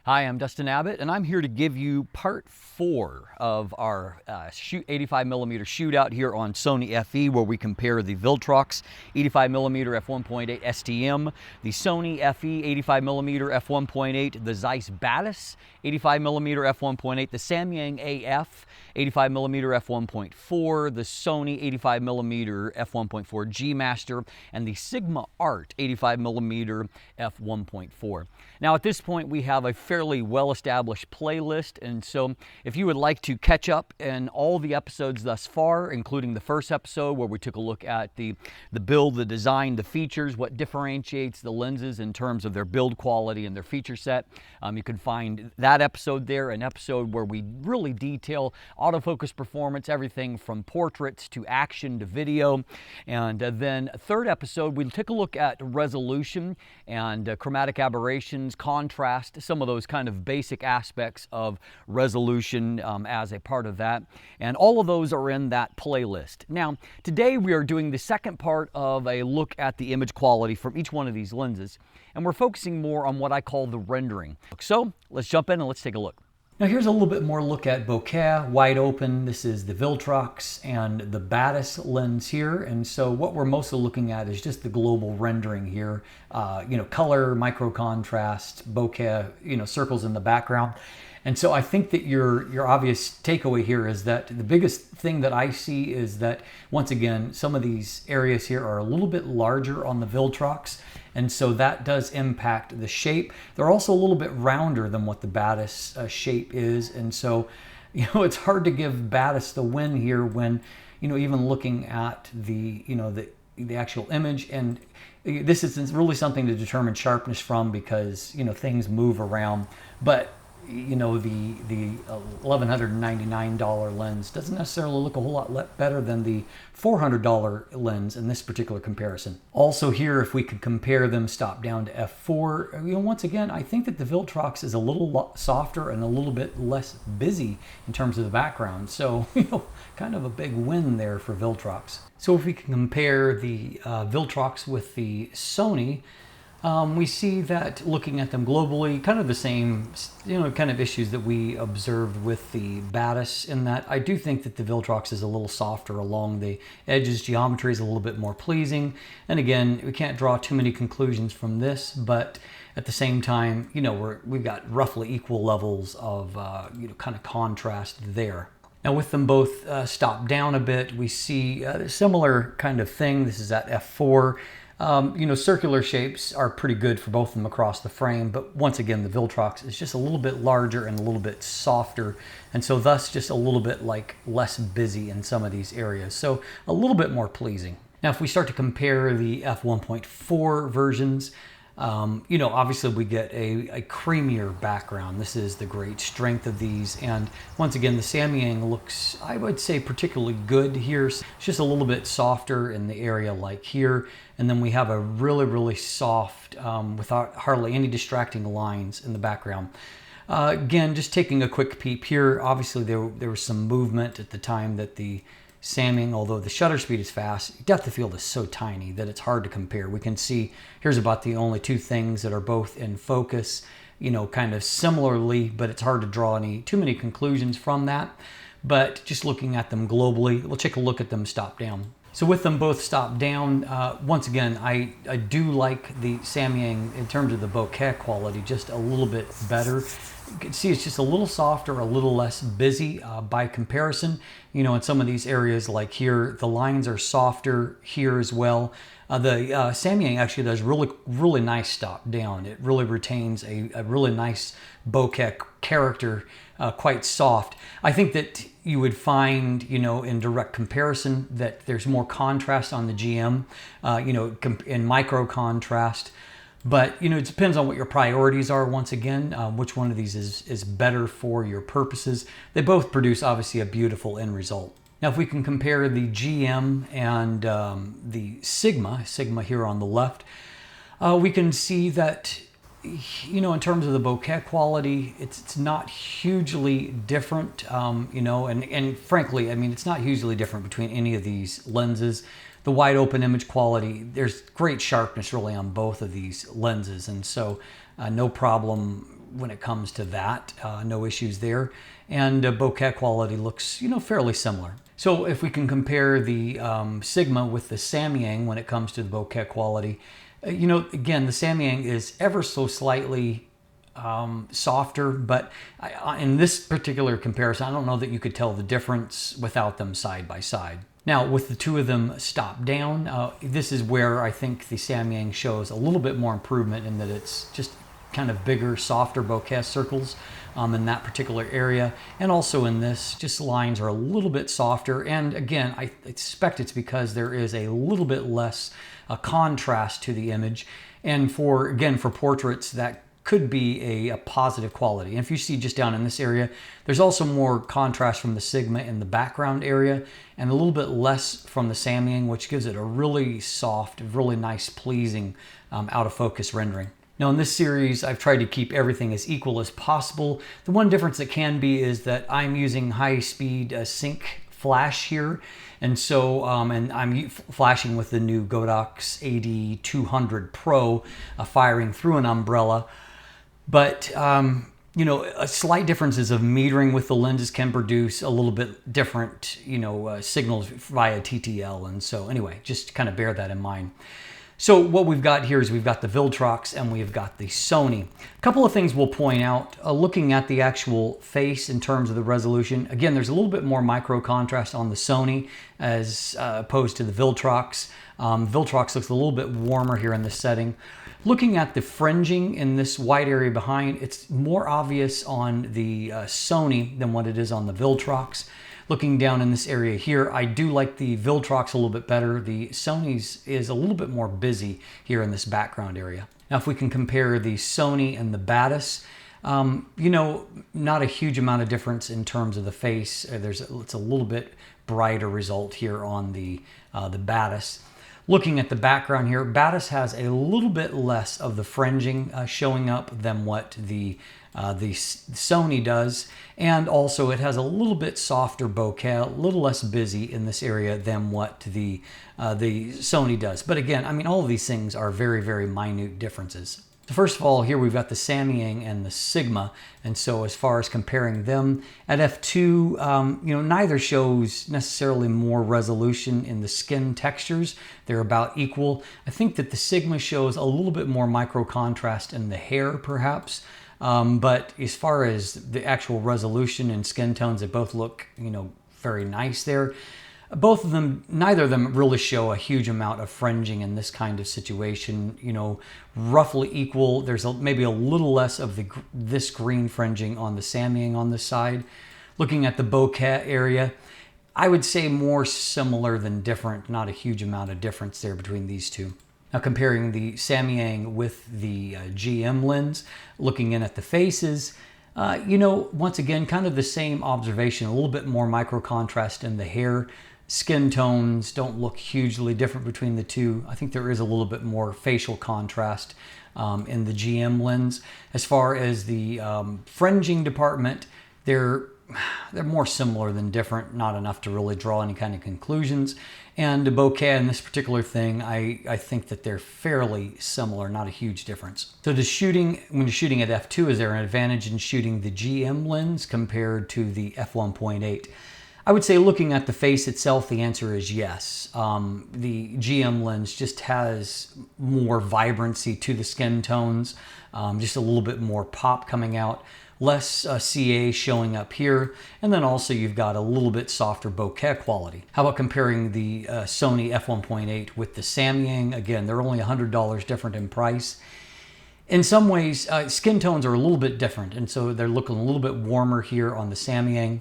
Hi, I'm Dustin Abbott, and I'm here to give you part 4 of our 85mm shootout here on Sony FE, where we compare the Viltrox 85mm f1.8 STM, the Sony FE 85mm f1.8, the Zeiss Batis 85mm f1.8, the Samyang AF 85mm f1.4, the Sony 85mm f1.4 G Master, and the Sigma Art 85mm f1.4. Now at this point we have a fairly well-established playlist, and so if you would like to catch up in all the episodes thus far, including the first episode where we took a look at the build, the design, the features, what differentiates the lenses in terms of their build quality and their feature set, you can find that episode there, an episode where we really detail autofocus performance, everything from portraits to action to video. And then third episode, we'll take a look at resolution and chromatic aberrations, contrast, some of those kind of basic aspects of resolution as a part of that. And all of those are in that playlist. Now, today we are doing the second part of a look at the image quality from each one of these lenses, and we're focusing more on what I call the rendering. So let's jump in and let's take a look. Now here's a little bit more look at bokeh, wide open. This is the Viltrox and the Batis lens here. And so what we're mostly looking at is just the global rendering here. Color, micro contrast, bokeh, circles in the background. And so I think that your obvious takeaway here is that the biggest thing that I see is that, once again, some of these areas here are a little bit larger on the Viltrox, and so that does impact the shape. They're also a little bit rounder than what the Batis shape is, and so it's hard to give Batis the win here when even looking at the actual image. And this is really something to determine sharpness from, because things move around. But the $1,199 lens doesn't necessarily look a whole lot better than the $400 lens in this particular comparison. Also here, if we could compare them stop down to f4, once again, I think that the Viltrox is a little softer and a little bit less busy in terms of the background. So, kind of a big win there for Viltrox. So if we can compare the Viltrox with the Sony, we see that, looking at them globally, kind of the same, kind of issues that we observed with the Batis, in that I do think that the Viltrox is a little softer along the edges. Geometry is a little bit more pleasing. And again, we can't draw too many conclusions from this, but at the same time, we've got roughly equal levels of, kind of contrast there. Now with them both stopped down a bit, we see a similar kind of thing. This is at f4. Circular shapes are pretty good for both of them across the frame, but once again, the Viltrox is just a little bit larger and a little bit softer, and so thus just a little bit less busy in some of these areas, so a little bit more pleasing. Now if we start to compare the f1.4 versions, obviously we get a creamier background. This is the great strength of these, and once again, the Samyang looks, I would say, particularly good here. It's just a little bit softer in the area like here, and then we have a really soft, without hardly any distracting lines in the background. Again, just taking a quick peep here, obviously there was some movement at the time that the Samyang, although the shutter speed is fast, depth of field is so tiny that it's hard to compare. We can see here's about the only two things that are both in focus, kind of similarly, but it's hard to draw too many conclusions from that. But just looking at them globally, we'll take a look at them stop down. So with them both stopped down, once again, I do like the Samyang in terms of the bokeh quality just a little bit better. You can see it's just a little softer, a little less busy by comparison. In some of these areas like here, the lines are softer here as well. The Samyang actually does really nice stop down. It really retains a really nice bokeh character, quite soft. I think that you would find, in direct comparison, that there's more contrast on the GM, in micro contrast. But, it depends on what your priorities are, once again, which one of these is better for your purposes. They both produce, obviously, a beautiful end result. Now, if we can compare the GM and the Sigma here on the left, we can see that, in terms of the bokeh quality, it's not hugely different, and frankly, it's not hugely different between any of these lenses. The wide open image quality, there's great sharpness really on both of these lenses, and so no problem when it comes to that. No issues there. And bokeh quality looks, fairly similar. So if we can compare the Sigma with the Samyang when it comes to the bokeh quality, again, the Samyang is ever so slightly softer, but in this particular comparison, I don't know that you could tell the difference without them side by side. Now, with the two of them stopped down, this is where I think the Samyang shows a little bit more improvement in that it's just kind of bigger, softer bokeh circles in that particular area. And also in this, just lines are a little bit softer. And again, I expect it's because there is a little bit less contrast to the image. And for portraits, that could be a positive quality. And if you see just down in this area, there's also more contrast from the Sigma in the background area and a little bit less from the Samyang, which gives it a really soft, really nice, pleasing out of focus rendering. Now in this series, I've tried to keep everything as equal as possible. The one difference that can be is that I'm using high-speed sync flash here. And so, and I'm flashing with the new Godox AD200 Pro, firing through an umbrella. But, slight differences of metering with the lenses can produce a little bit different, signals via TTL. And so anyway, just kind of bear that in mind. So what we've got here is we've got the Viltrox and we've got the Sony. A couple of things we'll point out, looking at the actual face in terms of the resolution. Again, there's a little bit more micro contrast on the Sony as opposed to the Viltrox. Viltrox looks a little bit warmer here in this setting. Looking at the fringing in this white area behind, it's more obvious on the Sony than what it is on the Viltrox. Looking down in this area here, I do like the Viltrox a little bit better. The Sony's is a little bit more busy here in this background area. Now, if we can compare the Sony and the Batis, not a huge amount of difference in terms of the face. It's a little bit brighter result here on the Batis. Looking at the background here, Batis has a little bit less of the fringing showing up than what the Sony does, and also it has a little bit softer bokeh, a little less busy in this area than what the Sony does. But again, I mean, all of these things are very, very minute differences. So first of all, here we've got the Samyang and the Sigma, and so as far as comparing them, at f2, neither shows necessarily more resolution in the skin textures. They're about equal. I think that the Sigma shows a little bit more micro contrast in the hair, perhaps, but as far as the actual resolution and skin tones, they both look, very nice there. Both of them, neither of them really show a huge amount of fringing in this kind of situation, roughly equal. There's maybe a little less of this green fringing on the Samyang on this side. Looking at the bokeh area, I would say more similar than different, not a huge amount of difference there between these two. Now comparing the Samyang with the GM lens, looking in at the faces, once again, kind of the same observation, a little bit more micro contrast in the hair. Skin tones don't look hugely different between the two. I think there is a little bit more facial contrast in the GM lens. As far as the fringing department, they're more similar than different, not enough to really draw any kind of conclusions. And the bokeh in this particular thing, I think that they're fairly similar, not a huge difference. So when you're shooting at f2, is there an advantage in shooting the GM lens compared to the f1.8? I would say looking at the face itself, the answer is yes. The GM lens just has more vibrancy to the skin tones, just a little bit more pop coming out, less CA showing up here, and then also you've got a little bit softer bokeh quality. How about comparing the Sony f1.8 with the Samyang? Again, they're only $100 different in price. In some ways, skin tones are a little bit different, and so they're looking a little bit warmer here on the Samyang.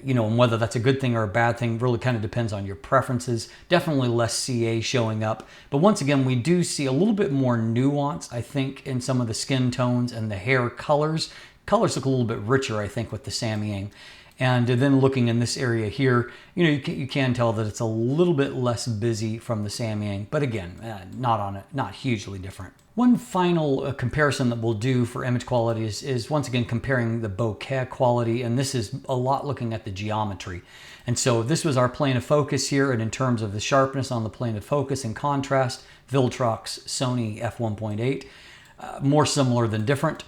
And whether that's a good thing or a bad thing really kind of depends on your preferences. Definitely less CA showing up. But once again, we do see a little bit more nuance, I think, in some of the skin tones and the hair colors. Colors look a little bit richer, I think, with the Samyang. And then looking in this area here, you can tell that it's a little bit less busy from the Samyang. But again, not hugely different. One final comparison that we'll do for image quality is once again comparing the bokeh quality, and this is a lot looking at the geometry. And so this was our plane of focus here, and in terms of the sharpness on the plane of focus and contrast, Viltrox, Sony f1.8, more similar than different.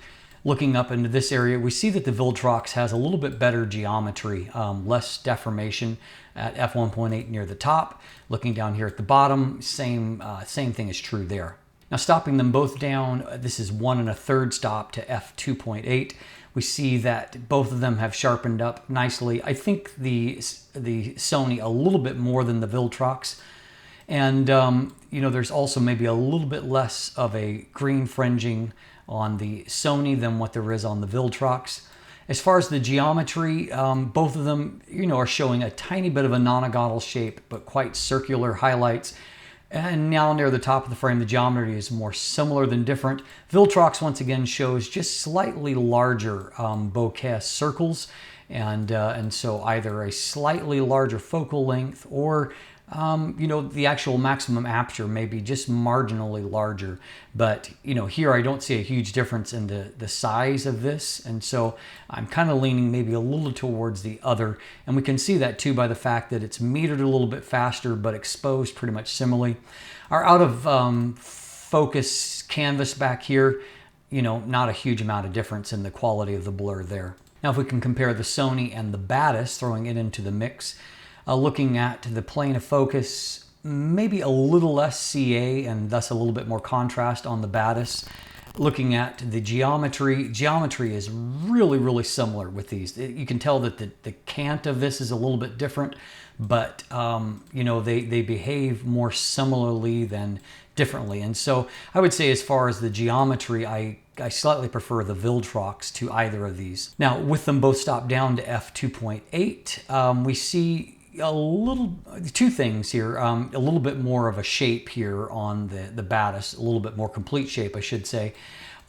Looking up into this area, we see that the Viltrox has a little bit better geometry, less deformation at f1.8 near the top. Looking down here at the bottom, same thing is true there. Now stopping them both down, this is 1 1/3 stop to f2.8. We see that both of them have sharpened up nicely. I think the Sony a little bit more than the Viltrox. And, you know, there's also maybe a little bit less of a green fringing on the Sony than what there is on the Viltrox. As far as the geometry, both of them, you know, are showing a tiny bit of a nonagonal shape, but quite circular highlights. And now near the top of the frame, the geometry is more similar than different. Viltrox once again shows just slightly larger bokeh circles, and so either a slightly larger focal length or you know, the actual maximum aperture may be just marginally larger. But, you know, here I don't see a huge difference in the size of this. And so I'm kind of leaning maybe a little towards the other. And we can see that too by the fact that it's metered a little bit faster, but exposed pretty much similarly. Our out of focus canvas back here, you know, not a huge amount of difference in the quality of the blur there. Now, if we can compare the Sony and the Batis, throwing it into the mix, looking at the plane of focus, maybe a little less CA and thus a little bit more contrast on the Batis. Looking at the geometry is really, really similar with these. You can tell that the cant of this is a little bit different, but you know, they behave more similarly than differently. And so I would say as far as the geometry, I slightly prefer the Viltrox to either of these. Now, with them both stopped down to f2.8, we see two things here. A little bit more of a shape here on the Batis, a little bit more complete shape, I should say.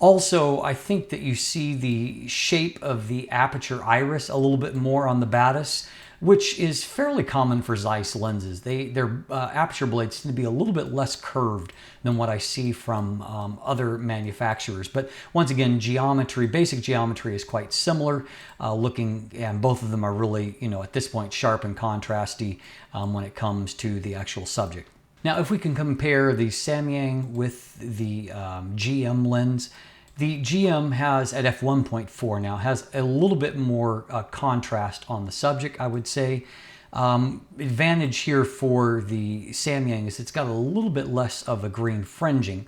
Also, I think that you see the shape of the aperture iris a little bit more on the Batis, which is fairly common for Zeiss lenses. Their aperture blades tend to be a little bit less curved than what I see from other manufacturers. But once again, geometry, basic geometry is quite similar. And both of them are really, you know, at this point, sharp and contrasty when it comes to the actual subject. Now, if we can compare the Samyang with the GM lens, the GM has, at f1.4 now, has a little bit more contrast on the subject, I would say. Advantage here for the Samyang is it's got a little bit less of a green fringing.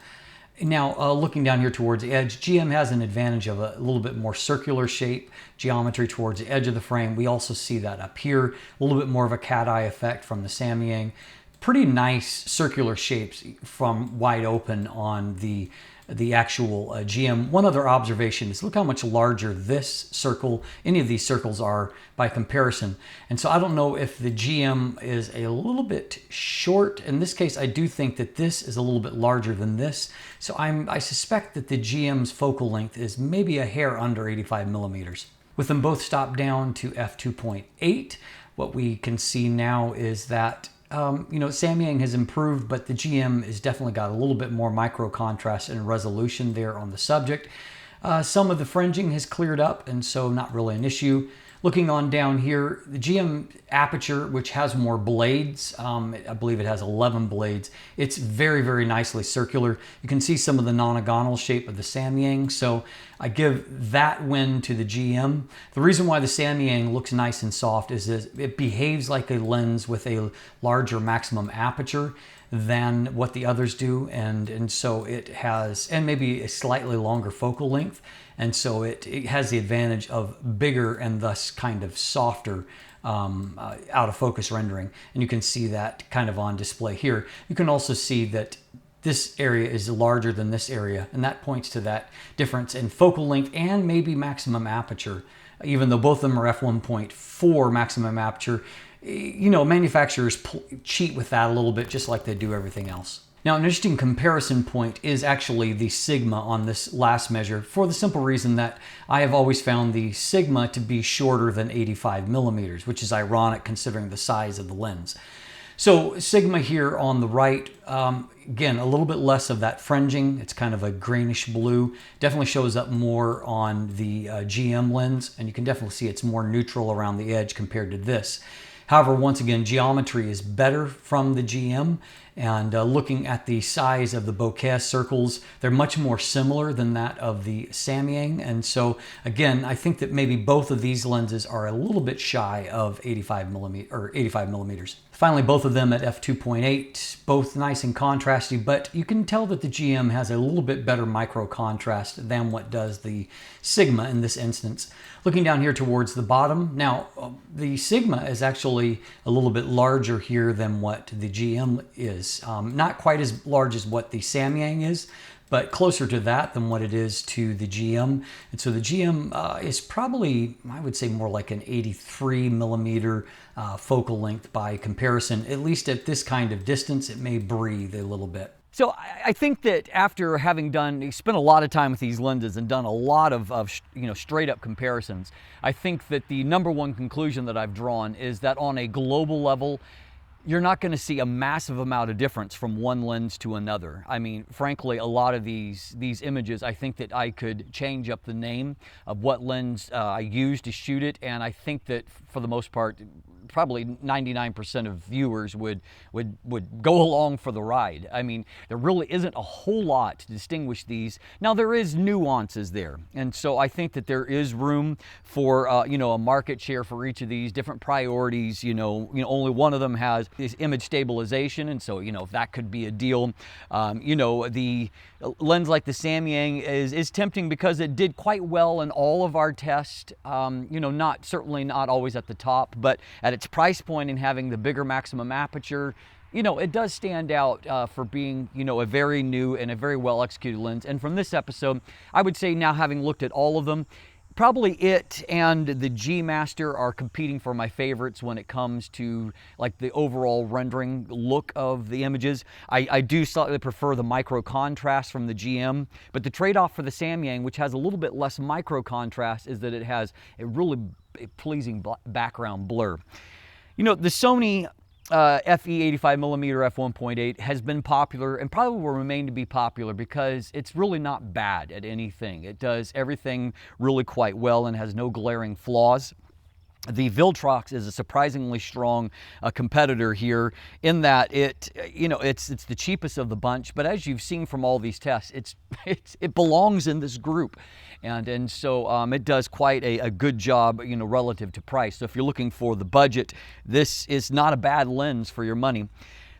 Now, looking down here towards the edge, GM has an advantage of a little bit more circular shape, geometry towards the edge of the frame. We also see that up here, a little bit more of a cat eye effect from the Samyang. Pretty nice circular shapes from wide open on the actual GM. One other observation is look how much larger this circle, any of these circles are by comparison. And so I don't know if the GM is a little bit short. In this case, I do think that this is a little bit larger than this. So I suspect that the GM's focal length is maybe a hair under 85 millimeters. With them both stopped down to f2.8, what we can see now is that you know, Samyang has improved, but the GM has definitely got a little bit more micro contrast and resolution there on the subject. Some of the fringing has cleared up, and so not really an issue. Looking on down here, the GM aperture, which has more blades, I believe it has 11 blades. It's very, very nicely circular. You can see some of the nonagonal shape of the Samyang, so I give that win to the GM. The reason why the Samyang looks nice and soft is it behaves like a lens with a larger maximum aperture than what the others do, and so it has, and maybe a slightly longer focal length, and so it has the advantage of bigger and thus kind of softer out of focus rendering. And you can see that kind of on display here. You can also see that this area is larger than this area, and that points to that difference in focal length and maybe maximum aperture. Even though both of them are f1.4 maximum aperture, you know, manufacturers cheat with that a little bit, just like they do everything else. Now, an interesting comparison point is actually the Sigma on this last measure, for the simple reason that I have always found the Sigma to be shorter than 85 millimeters, which is ironic considering the size of the lens. So Sigma here on the right, again, a little bit less of that fringing. It's kind of a greenish blue. Definitely shows up more on the GM lens, and you can definitely see it's more neutral around the edge compared to this. However, once again, geometry is better from the GM, and looking at the size of the bokeh circles, they're much more similar than that of the Samyang. And so again, I think that maybe both of these lenses are a little bit shy of 85 millimeters. Finally, both of them at f2.8, both nice and contrasty, but you can tell that the GM has a little bit better micro contrast than what does the Sigma in this instance. Looking down here towards the bottom, now the Sigma is actually a little bit larger here than what the GM is. Not quite as large as what the Samyang is, but closer to that than what it is to the GM. And so the GM is probably, I would say, more like an 83 millimeter focal length by comparison. At least at this kind of distance, it may breathe a little bit. So I think that after having spent a lot of time with these lenses and done a lot of straight up comparisons, I think that the number one conclusion that I've drawn is that on a global level, you're not going to see a massive amount of difference from one lens to another. I mean, frankly, a lot of these images, I think that I could change up the name of what lens I use to shoot it, and I think that for the most part, probably 99% of viewers would go along for the ride. I mean, there really isn't a whole lot to distinguish these. Now, there is nuances there, and so I think that there is room for a market share for each of these different priorities. Only one of them has this image stabilization, and so that could be a deal. The lens like the Samyang is tempting because it did quite well in all of our tests. Certainly not always at the top, but at its price point and having the bigger maximum aperture, it does stand out for being, a very new and a very well executed lens. And from this episode, I would say now, having looked at all of them, probably it and the G Master are competing for my favorites when it comes to like the overall rendering look of the images. I do slightly prefer the micro contrast from the GM, but the trade-off for the Samyang, which has a little bit less micro contrast, is that it has a really pleasing background blur. The Sony FE 85mm f1.8 has been popular and probably will remain to be popular because it's really not bad at anything. It does everything really quite well and has no glaring flaws. The Viltrox is a surprisingly strong competitor here in that it's the cheapest of the bunch, but as you've seen from all these tests, it belongs in this group, and so it does quite a good job relative to price. So if you're looking for the budget, this is not a bad lens for your money.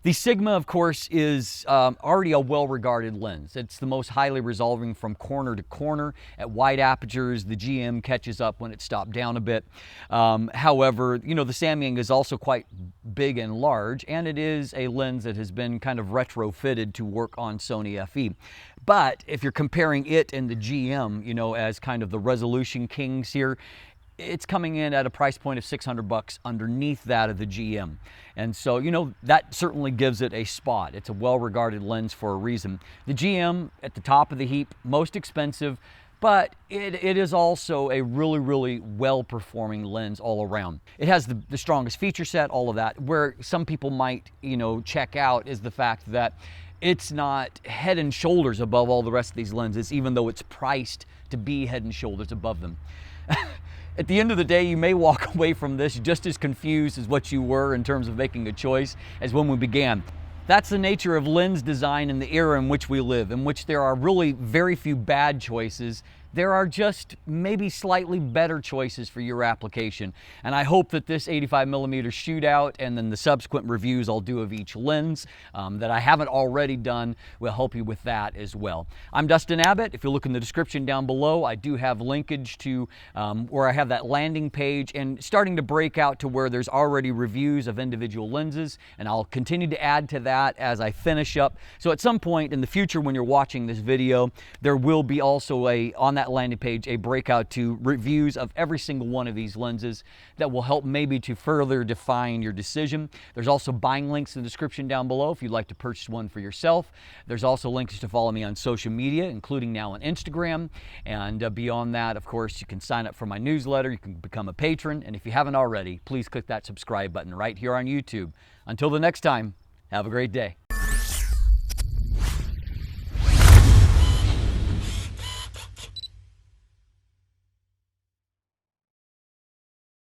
The Sigma, of course, is already a well-regarded lens. It's the most highly resolving from corner to corner. At wide apertures, the GM catches up when it's stopped down a bit. However, the Samyang is also quite big and large, and it is a lens that has been kind of retrofitted to work on Sony FE. But if you're comparing it and the GM, as kind of the resolution kings here, it's coming in at a price point of $600 underneath that of the GM. And so, that certainly gives it a spot. It's a well-regarded lens for a reason. The GM at the top of the heap, most expensive, but it is also a really, really well-performing lens all around. It has the strongest feature set, all of that. Where some people might, check out is the fact that it's not head and shoulders above all the rest of these lenses, even though it's priced to be head and shoulders above them. At the end of the day, you may walk away from this just as confused as what you were in terms of making a choice as when we began. That's the nature of lens design in the era in which we live, in which there are really very few bad choices. There are just maybe slightly better choices for your application. And I hope that this 85mm Shootout and then the subsequent reviews I'll do of each lens that I haven't already done will help you with that as well. I'm Dustin Abbott. If you look in the description down below, I do have linkage to where I have that landing page and starting to break out to where there's already reviews of individual lenses, and I'll continue to add to that as I finish up. So at some point in the future when you're watching this video, there will be also on that landing page a breakout to reviews of every single one of these lenses that will help maybe to further define your decision. There's also buying links in the description down below if you'd like to purchase one for yourself. There's also links to follow me on social media, including now on Instagram. And beyond that, of course, you can sign up for my newsletter. You can become a patron. And if you haven't already, please click that subscribe button right here on YouTube. Until the next time, have a great day.